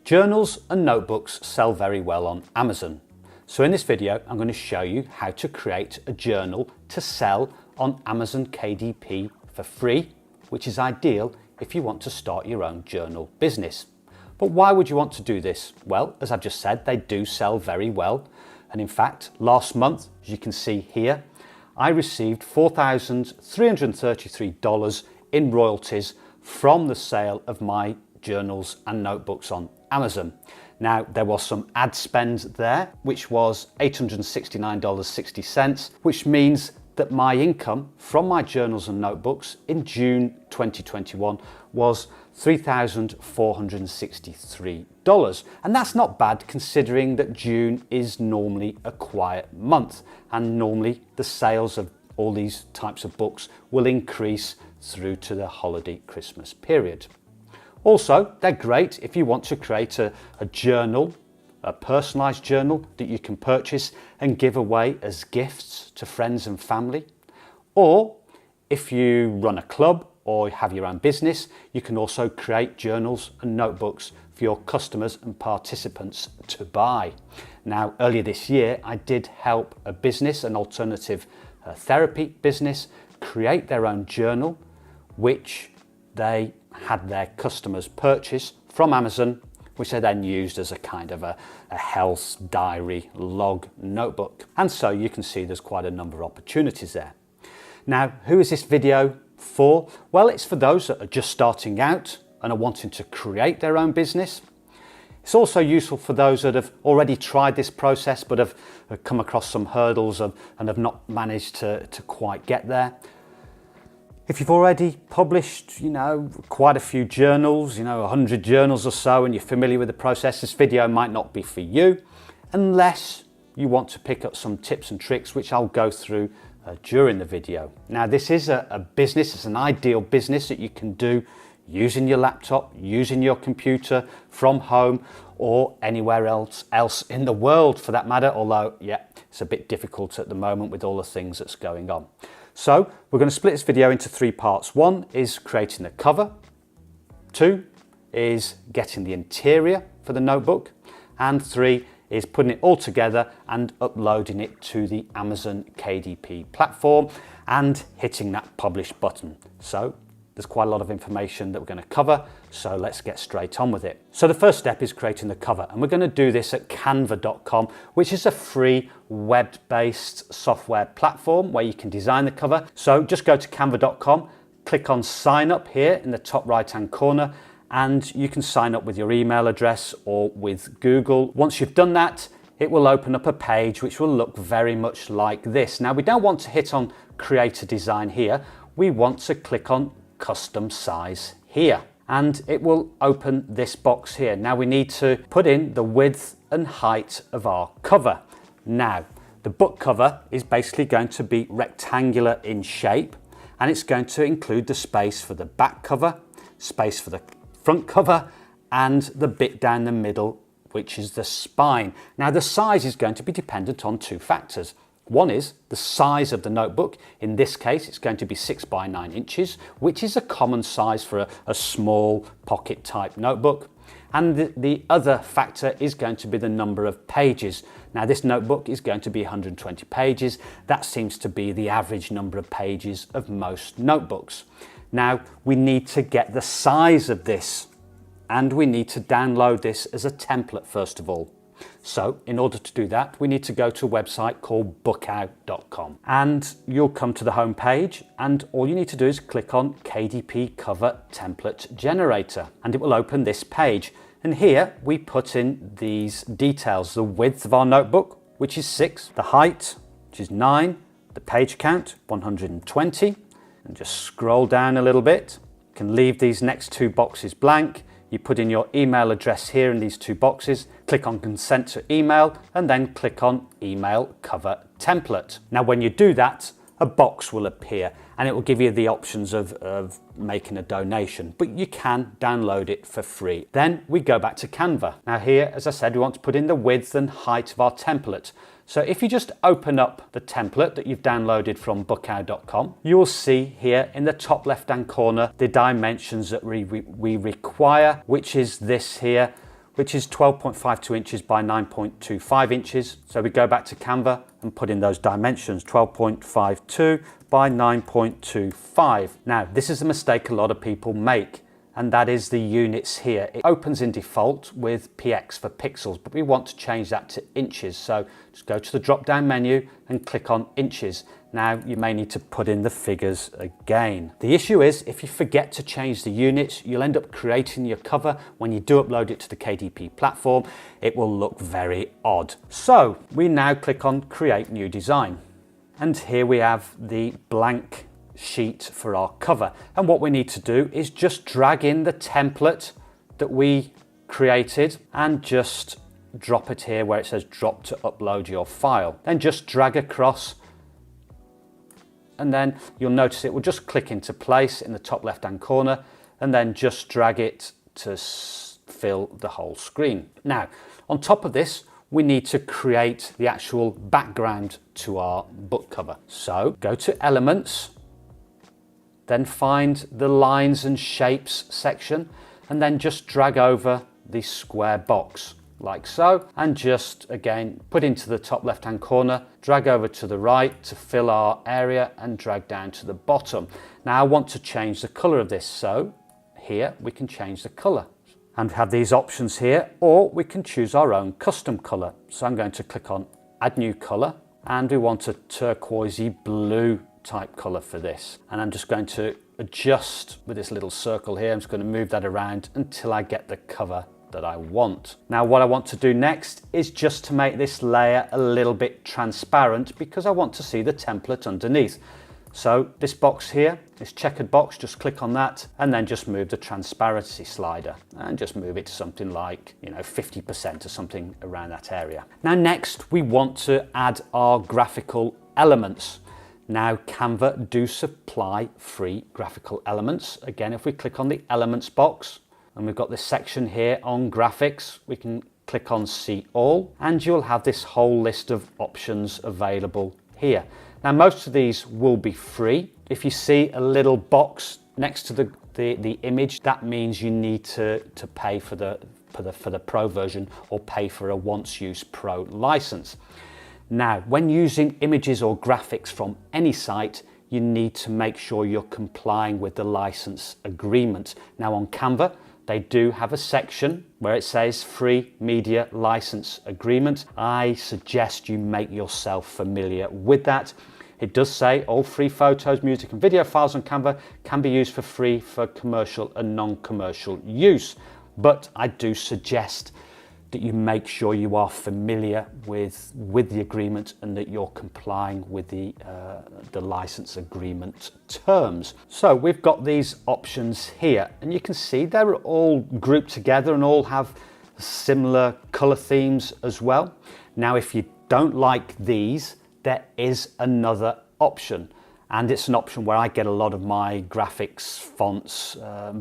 Journals and notebooks sell very well on Amazon. So in this video, I'm going to show you how to create a journal to sell on Amazon KDP for free, which is ideal if you want to start your own journal business. But why would you want to do this? Well, as I've just said, they do sell very well. And in fact, last month, as you can see here, I received $4,333 in royalties from the sale of my journals and notebooks on Amazon. Now, there was some ad spend there, which was $869.60, which means that my income from my journals and notebooks in June 2021 was $3,463. And that's not bad considering that June is normally a quiet month, and normally the sales of all these types of books will increase through to the holiday Christmas period. Also, they're great if you want to create a journal, a personalised journal that you can purchase and give away as gifts to friends and family. Or if you run a club or have your own business, you can also create journals and notebooks for your customers and participants to buy. Now, earlier this year, I did help a business, an alternative therapy business, create their own journal, which they had their customers purchase from Amazon, which they then used as a kind of a health diary log notebook. And so you can see there's quite a number of opportunities there. Now, who is this video for? Well, it's for those that are just starting out and are wanting to create their own business. It's also useful for those that have already tried this process but have come across some hurdles and have not managed to quite get there. If you've already published, quite a few journals, 100 journals or so, and you're familiar with the process, this video might not be for you, unless you want to pick up some tips and tricks, which I'll go through during the video. Now, this is a business, it's an ideal business that you can do using your laptop, using your computer from home, or anywhere else in the world for that matter, although, yeah, it's a bit difficult at the moment with all the things that's going on. So we're going to split this video into three parts. One is creating the cover, two is getting the interior for the notebook, and three is putting it all together and uploading it to the Amazon KDP platform and hitting that publish button. So there's quite a lot of information that we're going to cover, so let's get straight on with it. So the first step is creating the cover, and we're going to do this at canva.com, which is a free web-based software platform where you can design the cover. So just go to canva.com, click on sign up here in the top right hand corner, and you can sign up with your email address or with Google. Once you've done that, it will open up a page which will look very much like this. Now, we don't want to hit on create a design here. We want to click on custom size here, and it will open this box here. Now we need to put in the width and height of our cover. Now, the book cover is basically going to be rectangular in shape, and it's going to include the space for the back cover, space for the front cover, and the bit down the middle, which is the spine. Now, the size is going to be dependent on two factors. One is the size of the notebook. In this case, it's going to be 6 by 9 inches, which is a common size for a small pocket type notebook. And the other factor is going to be the number of pages. Now, this notebook is going to be 120 pages. That seems to be the average number of pages of most notebooks. Now, we need to get the size of this, and we need to download this as a template first of all. So in order to do that, we need to go to a website called bookout.com, and you'll come to the home page, and all you need to do is click on KDP Cover Template Generator, and it will open this page. And here we put in these details: the width of our notebook, which is 6, the height, which is 9, the page count, 120, and just scroll down a little bit. You can leave these next two boxes blank. You put in your email address here in these two boxes, click on consent to email, and then click on email cover template. Now, when you do that, a box will appear and it will give you the options of making a donation, but you can download it for free. Then we go back to Canva. Now here, as I said, we want to put in the width and height of our template. So if you just open up the template that you've downloaded from bookout.com, you will see here in the top left hand corner the dimensions that we require, which is this here, which is 12.52 inches by 9.25 inches. So we go back to Canva and put in those dimensions, 12.52 by 9.25. Now, this is a mistake a lot of people make, and that is the units here. It opens in default with px for pixels, but we want to change that to inches. So just go to the drop-down menu and click on inches. Now you may need to put in the figures again. The issue is if you forget to change the units, you'll end up creating your cover. When you do upload it to the KDP platform, it will look very odd. So we now click on Create New Design. And here we have the blank sheet for our cover. And what we need to do is just drag in the template that we created and just drop it here where it says drop to upload your file. Then just drag across, and then you'll notice it will just click into place in the top left hand corner, and then just drag it to fill the whole screen. Now, on top of this, we need to create the actual background to our book cover. So go to Elements, then find the Lines and Shapes section, and then just drag over the square box like so, and just again put into the top left hand corner, drag over to the right to fill our area, and drag down to the bottom. Now I want to change the color of this, so here we can change the color and have these options here, or we can choose our own custom color. So I'm going to click on Add New Color, and we want a turquoisey blue type color for this, and I'm just going to adjust with this little circle here. I'm just going to move that around until I get the cover that I want. Now what I want to do next is just to make this layer a little bit transparent, because I want to see the template underneath. So this box here, this checkered box, just click on that and then just move the transparency slider and just move it to something like, 50% or something around that area. Now next we want to add our graphical elements. Now Canva do supply free graphical elements. Again, if we click on the elements box, and we've got this section here on graphics, we can click on See All, and you'll have this whole list of options available here. Now most of these will be free. If you see a little box next to the image, that means you need to pay for the pro version, or pay for a once use pro license. Now when using images or graphics from any site, you need to make sure you're complying with the license agreement. Now on Canva, they do have a section where it says Free Media License Agreement. I suggest you make yourself familiar with that. It does say all free photos, music and video files on Canva can be used for free for commercial and non-commercial use. But I do suggest that you make sure you are familiar with the agreement and that you're complying with the license agreement terms. So we've got these options here, and you can see they're all grouped together and all have similar color themes as well. Now if you don't like these, there is another option, and it's an option where I get a lot of my graphics, fonts,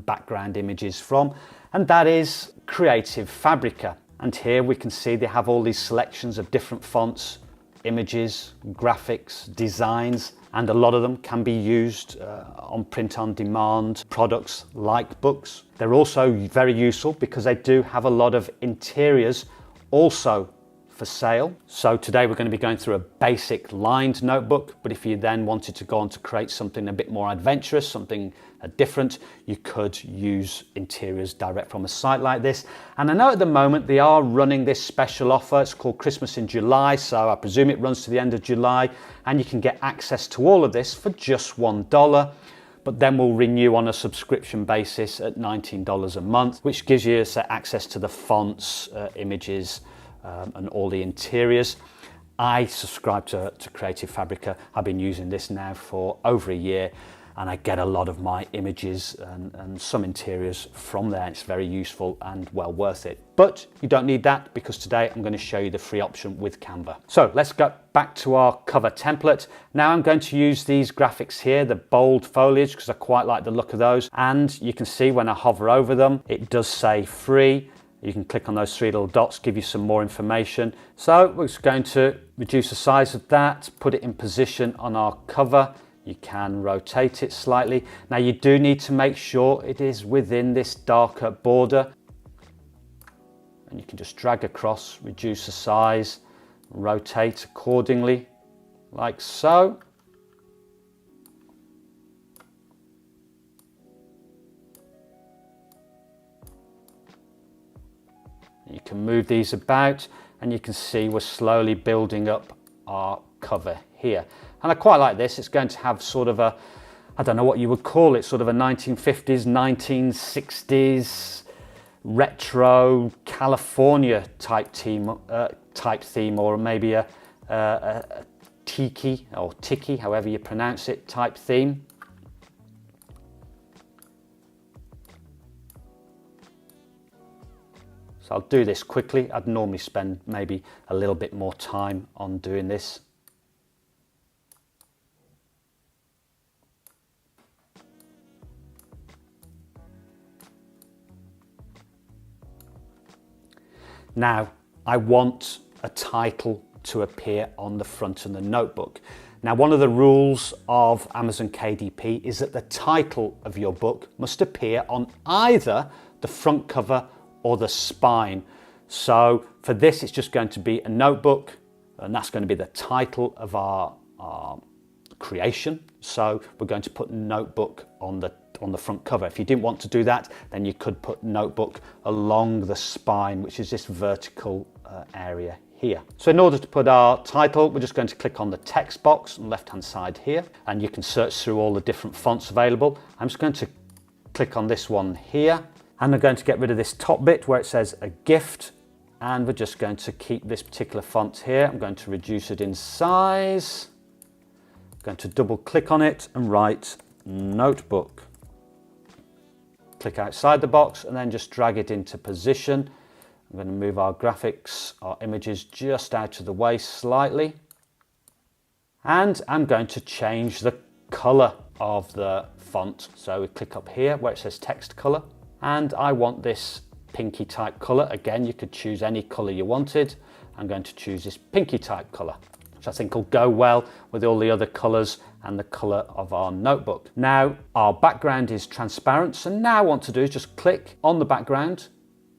background images from, and that is Creative Fabrica. And here we can see they have all these selections of different fonts, images, graphics, designs, and a lot of them can be used on print-on-demand products like books. They're also very useful because they do have a lot of interiors also for sale. So today we're going to be going through a basic lined notebook, but if you then wanted to go on to create something a bit more adventurous, something different, you could use interiors direct from a site like this. And I know at the moment they are running this special offer. It's called Christmas in July, so I presume it runs to the end of July, and you can get access to all of this for just $1. But then we'll renew on a subscription basis at $19 a month, which gives you access to the fonts, images, and all the interiors. I subscribe to Creative Fabrica. I've been using this now for over a year, and I get a lot of my images and some interiors from there. It's very useful and well worth it. But you don't need that, because today I'm going to show you the free option with Canva. So let's go back to our cover template. Now I'm going to use these graphics here, the bold foliage, because I quite like the look of those. And you can see when I hover over them, it does say free. You can click on those three little dots, give you some more information. So we're just going to reduce the size of that, put it in position on our cover. You can rotate it slightly. Now you do need to make sure it is within this darker border. and you can just drag across, reduce the size, rotate accordingly, like so. You can move these about and you can see we're slowly building up our cover here. And I quite like this. It's going to have sort of a, I don't know what you would call it, sort of a 1950s, 1960s retro California type theme, or maybe a tiki or tiki, however you pronounce it, type theme. So I'll do this quickly. I'd normally spend maybe a little bit more time on doing this. Now, I want a title to appear on the front of the notebook. Now, one of the rules of Amazon KDP is that the title of your book must appear on either the front cover or the spine. So for this, it's just going to be a notebook, and that's going to be the title of our creation. So we're going to put notebook on the front cover. If you didn't want to do that, then you could put notebook along the spine, which is this vertical area here. So in order to put our title, we're just going to click on the text box on the left hand side here, and you can search through all the different fonts available. I'm just going to click on this one here, and I'm going to get rid of this top bit where it says a gift, and we're just going to keep this particular font here. I'm going to reduce it in size. I'm going to double click on it and write notebook. Click outside the box and then just drag it into position. I'm going to move our graphics, our images just out of the way slightly. And I'm going to change the color of the font. So we click up here where it says text color. And I want this pinky type color. Again, you could choose any color you wanted. I'm going to choose this pinky type color, which I think will go well with all the other colors and the color of our notebook. Now, our background is transparent. So now what I want to do is just click on the background,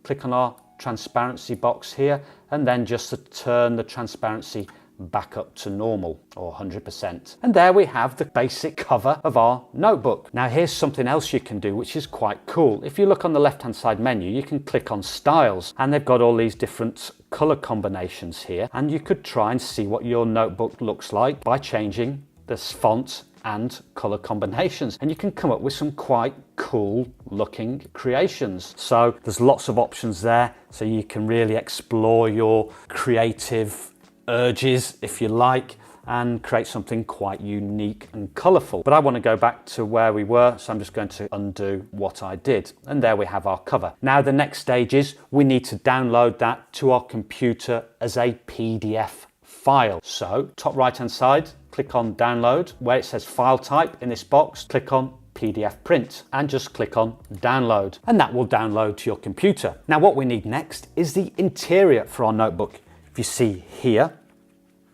click on our transparency box here, and then just to turn the transparency back up to normal or 100%. And there we have the basic cover of our notebook. Now here's something else you can do which is quite cool. If you look on the left hand side menu, you can click on styles, and they've got all these different color combinations here, and you could try and see what your notebook looks like by changing this font and color combinations, and you can come up with some quite cool looking creations. So there's lots of options there, so you can really explore your creative urges, if you like, and create something quite unique and colourful. But I want to go back to where we were, so I'm just going to undo what I did. And there we have our cover. Now the next stage is we need to download that to our computer as a PDF file. So top right hand side, click on download. Where it says file type in this box, click on PDF print and just click on download, and that will download to your computer. Now what we need next is the interior for our notebook. If you see here,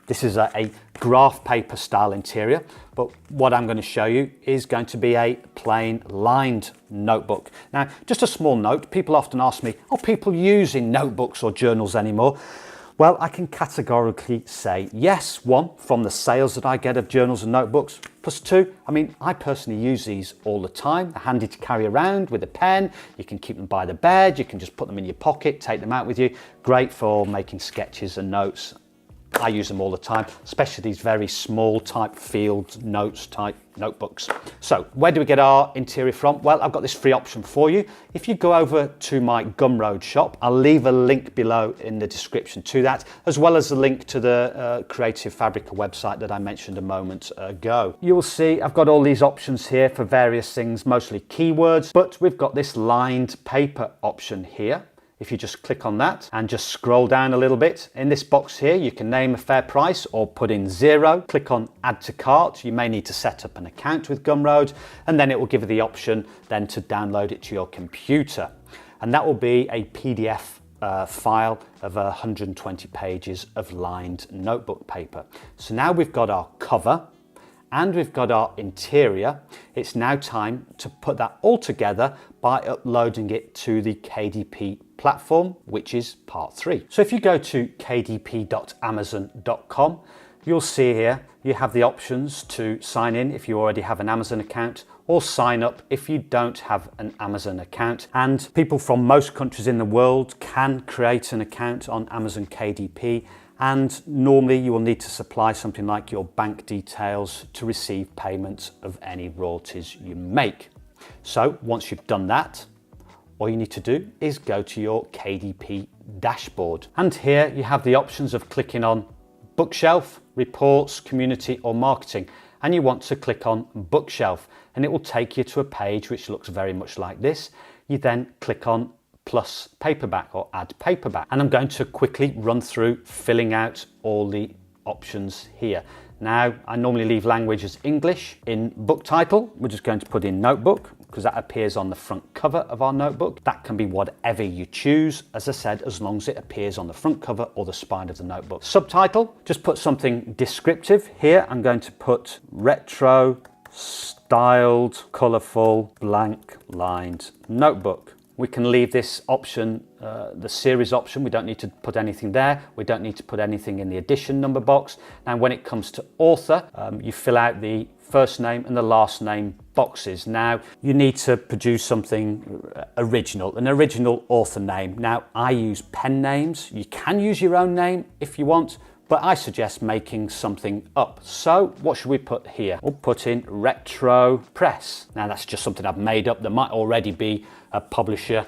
this is a graph paper style interior, but what I'm going to show you is going to be a plain lined notebook. Now, just a small note, people often ask me, are people using notebooks or journals anymore? Well, I can categorically say yes. One, from the sales that I get of journals and notebooks. Plus two, I mean, I personally use these all the time. They're handy to carry around with a pen. You can keep them by the bed. You can just put them in your pocket, take them out with you. Great for making sketches and notes. I use them all the time, especially these very small type field notes type notebooks. So where do we get our interior from? Well, I've got this free option for you. If you go over to my Gumroad shop, I'll leave a link below in the description to that, as well as a link to the Creative Fabrica website that I mentioned a moment ago. You will see I've got all these options here for various things, mostly keywords, but we've got this lined paper option here. If you just click on that and just scroll down a little bit, in this box here, you can name a fair price or put in 0. Click on add to cart. You may need to set up an account with Gumroad, and then it will give you the option then to download it to your computer. And that will be a PDF file of 120 pages of lined notebook paper. So now we've got our cover and we've got our interior, it's now time to put that all together by uploading it to the KDP platform, which is part 3. So if you go to kdp.amazon.com, you'll see here you have the options to sign in if you already have an Amazon account, or sign up if you don't have an Amazon account. And people from most countries in the world can create an account on Amazon KDP, and normally you will need to supply something like your bank details to receive payments of any royalties you make. So once you've done that, all you need to do is go to your KDP dashboard. And here you have the options of clicking on Bookshelf, Reports, Community or Marketing. And you want to click on Bookshelf, and it will take you to a page which looks very much like this. You then click on Plus Paperback or Add Paperback. And I'm going to quickly run through filling out all the options here. Now, I normally leave language as English. In book title, we're just going to put in notebook, because that appears on the front cover of our notebook. That can be whatever you choose, as I said, as long as it appears on the front cover or the spine of the notebook. Subtitle, just put something descriptive. Here I'm going to put retro, styled, colourful, blank lined notebook. We can leave this option, the series option. We don't need to put anything there. We don't need to put anything in the edition number box. And when it comes to author, you fill out the first name and the last name boxes. Now, you need to produce something original, an original author name. Now, I use pen names. You can use your own name if you want, but I suggest making something up. So what should we put here? We'll put in Retro Press. Now, that's just something I've made up. There might already be a publisher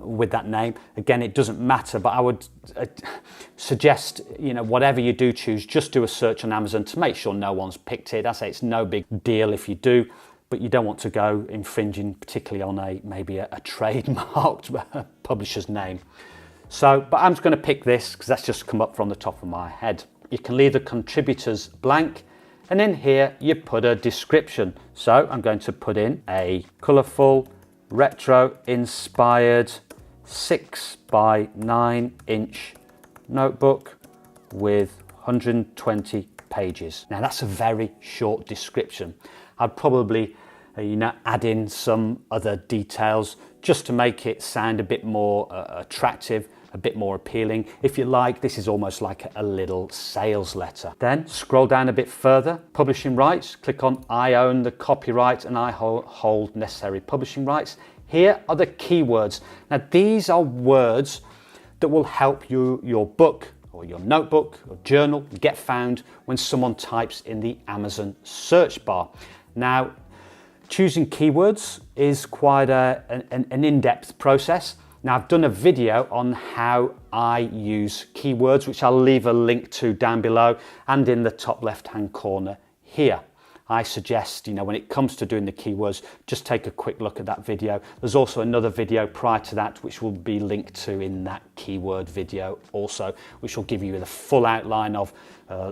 with that name. Again, it doesn't matter, but I would suggest, whatever you do choose, just do a search on Amazon to make sure no one's picked it. I say it's no big deal if you do, but you don't want to go infringing, particularly on maybe a trademarked publisher's name. So, but I'm just going to pick this because that's just come up from the top of my head. You can leave the contributors blank, and in here you put a description. So I'm going to put in a colourful, retro inspired 6 by 9 inch notebook with 120 pages. Now that's a very short description. I'd probably add in some other details just to make it sound a bit more attractive, a bit more appealing. If you like, this is almost like a little sales letter. Then scroll down a bit further, publishing rights, click on I own the copyright and I hold necessary publishing rights. Here are the keywords. Now these are words that will help your book or your notebook or journal get found when someone types in the Amazon search bar. Now, choosing keywords is quite an in-depth process. Now, I've done a video on how I use keywords, which I'll leave a link to down below and in the top left-hand corner here. I suggest, when it comes to doing the keywords, just take a quick look at that video. There's also another video prior to that, which will be linked to in that keyword video also, which will give you the full outline of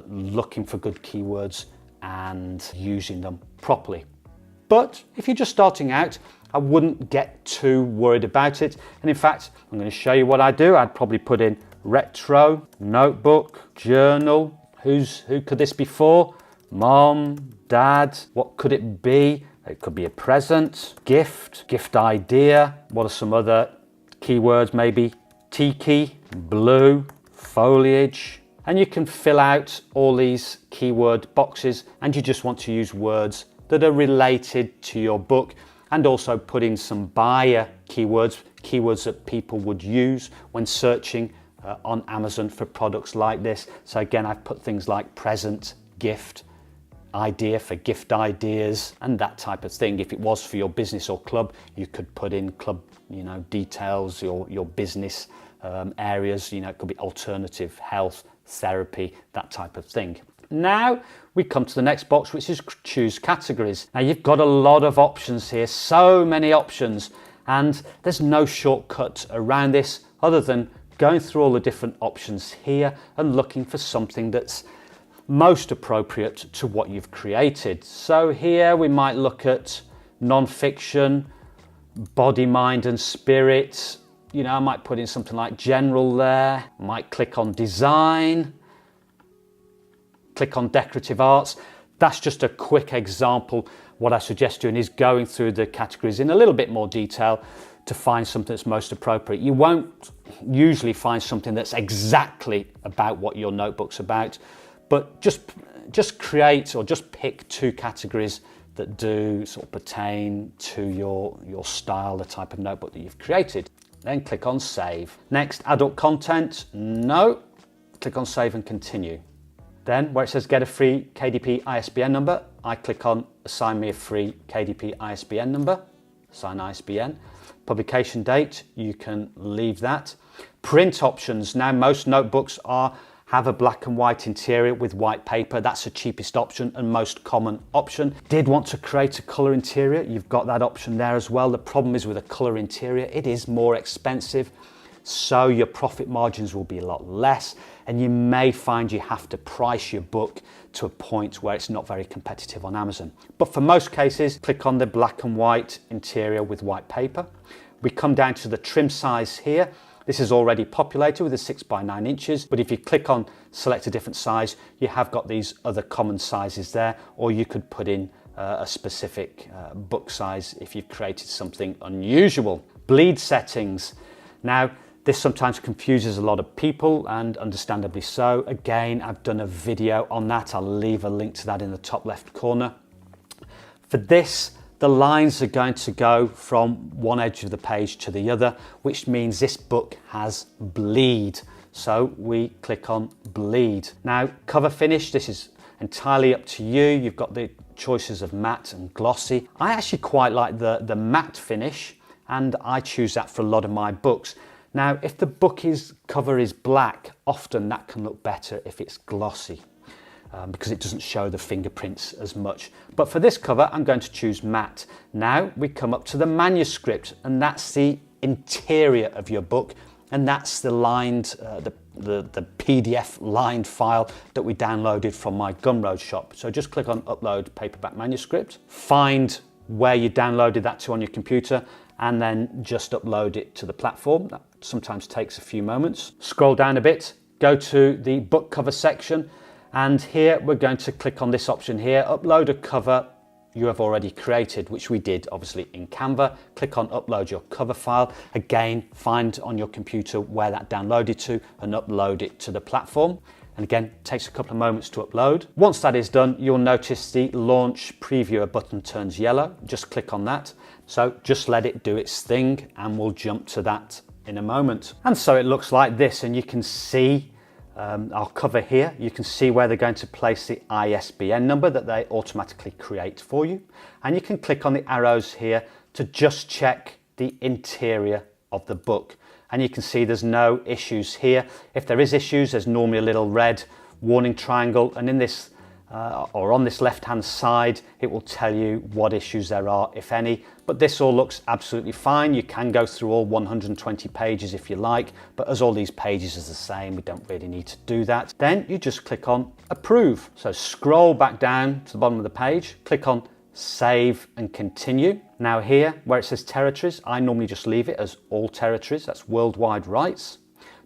looking for good keywords and using them properly. But if you're just starting out, I wouldn't get too worried about it. And in fact, I'm going to show you what I do. I'd probably put in retro, notebook, journal. Who could this be for? Mom, dad, what could it be? It could be a present, gift idea. What are some other keywords? Maybe tiki, blue, foliage. And you can fill out all these keyword boxes, and you just want to use words that are related to your book, and also put in some buyer keywords that people would use when searching on Amazon for products like this. So again, I've put things like present, gift, idea for gift ideas, and that type of thing. If it was for your business or club, you could put in club, details, your business areas. It could be alternative health, therapy, that type of thing. Now we come to the next box, which is choose categories. Now you've got a lot of options here, so many options, and there's no shortcut around this other than going through all the different options here and looking for something that's most appropriate to what you've created. So here we might look at non-fiction, body, mind and spirit. I might put in something like general there. Might click on design, click on decorative arts. That's just a quick example. What I suggest doing is going through the categories in a little bit more detail to find something that's most appropriate. You won't usually find something that's exactly about what your notebook's about, but just create or just pick 2 categories that do sort of pertain to your style, the type of notebook that you've created. Then click on Save. Next, adult content, no. Click on Save and Continue. Then where it says Get a free KDP ISBN number, I click on Assign me a free KDP ISBN number, assign ISBN. Publication date, you can leave that. Print options, now most notebooks have a black and white interior with white paper. That's the cheapest option and most common option. Did want to create a colour interior, you've got that option there as well. The problem is with a colour interior, it is more expensive, so your profit margins will be a lot less, and you may find you have to price your book to a point where it's not very competitive on Amazon. But for most cases, click on the black and white interior with white paper. We come down to the trim size here. This is already populated with a 6 by 9 inches, but if you click on select a different size, you have got these other common sizes there, or you could put in a specific book size if you've created something unusual. Bleed settings. Now, this sometimes confuses a lot of people, and understandably so. Again, I've done a video on that. I'll leave a link to that in the top left corner. For this, the lines are going to go from one edge of the page to the other, which means this book has bleed. So we click on bleed. Now, cover finish, this is entirely up to you. You've got the choices of matte and glossy. I actually quite like the matte finish, and I choose that for a lot of my books. Now, if the book cover is black, often that can look better if it's glossy because it doesn't show the fingerprints as much. But for this cover, I'm going to choose matte. Now we come up to the manuscript, and that's the interior of your book, and that's the lined, the PDF lined file that we downloaded from my Gumroad shop. So just click on Upload Paperback Manuscript, find where you downloaded that to on your computer, and then just upload it to the platform. That sometimes takes a few moments. Scroll down a bit, go to the book cover section, and here we're going to click on this option here, upload a cover you have already created, which we did obviously in Canva. Click on upload your cover file. Again, find on your computer where that downloaded to and upload it to the platform. And again, it takes a couple of moments to upload. Once that is done, you'll notice the launch previewer button turns yellow. Just click on that. So just let it do its thing, and we'll jump to that in a moment. And so it looks like this, and you can see our cover here. You can see where they're going to place the ISBN number that they automatically create for you. And you can click on the arrows here to just check the interior of the book. And you can see there's no issues here. If there is issues, there's normally a little red warning triangle, and in this or on this left hand side, it will tell you what issues there are, if any. But this all looks absolutely fine. You can go through all 120 pages if you like, but as all these pages are the same, we don't really need to do that. Then you just click on Approve. So scroll back down to the bottom of the page, click on Save and Continue. Now here, where it says territories, I normally just leave it as all territories. That's worldwide rights.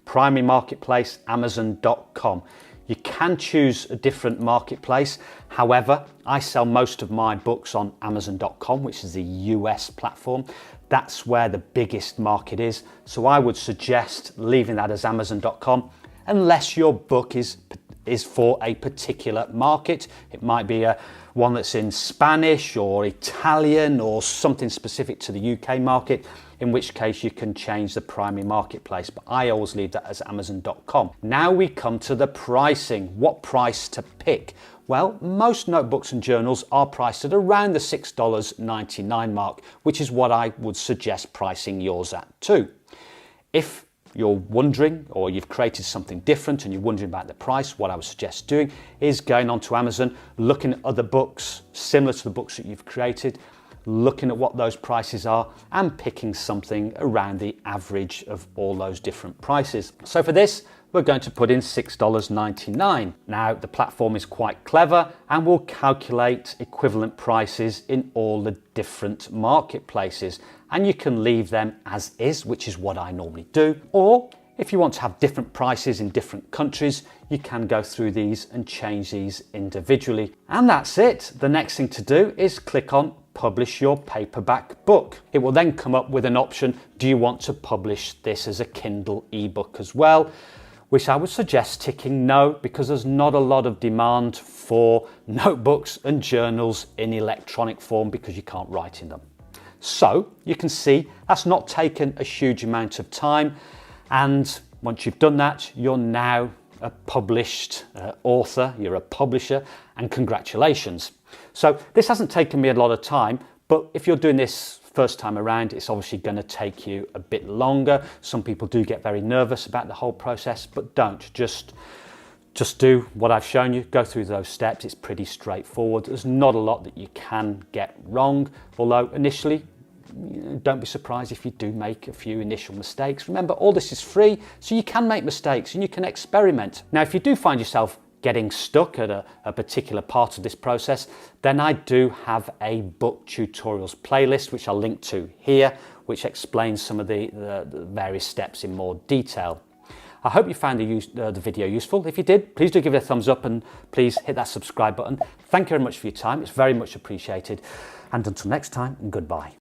Primary marketplace, Amazon.com. You can choose a different marketplace. However, I sell most of my books on Amazon.com, which is the US platform. That's where the biggest market is. So I would suggest leaving that as Amazon.com unless your book is for a particular market. It might be one that's in Spanish or Italian or something specific to the UK market, in which case you can change the primary marketplace, but I always leave that as Amazon.com. Now we come to the pricing. What price to pick? Well, most notebooks and journals are priced at around the $6.99 mark, which is what I would suggest pricing yours at too. If you're wondering, or you've created something different and you're wondering about the price, what I would suggest doing is going onto Amazon, looking at other books similar to the books that you've created, looking at what those prices are and picking something around the average of all those different prices. So for this, we're going to put in $6.99. Now the platform is quite clever and will calculate equivalent prices in all the different marketplaces, and you can leave them as is, which is what I normally do. Or If you want to have different prices in different countries, you can go through these and change these individually. And that's it. The next thing to do is click on Publish your paperback book. It will then come up with an option. Do you want to publish this as a Kindle ebook as well? Which I would suggest ticking no, because there's not a lot of demand for notebooks and journals in electronic form because you can't write in them. So you can see that's not taken a huge amount of time. And once you've done that, you're now a published author, you're a publisher, and congratulations. So this hasn't taken me a lot of time, but if you're doing this first time around, it's obviously going to take you a bit longer. Some people do get very nervous about the whole process, but don't. Just do what I've shown you, go through those steps. It's pretty straightforward. There's not a lot that you can get wrong, although initially, don't be surprised if you do make a few initial mistakes. Remember, all this is free, so you can make mistakes and you can experiment. Now, if you do find yourself getting stuck at a particular part of this process, then I do have a book tutorials playlist, which I'll link to here, which explains some of the various steps in more detail. I hope you found the video useful. If you did, please do give it a thumbs up and please hit that subscribe button. Thank you very much for your time. It's very much appreciated. And until next time, goodbye.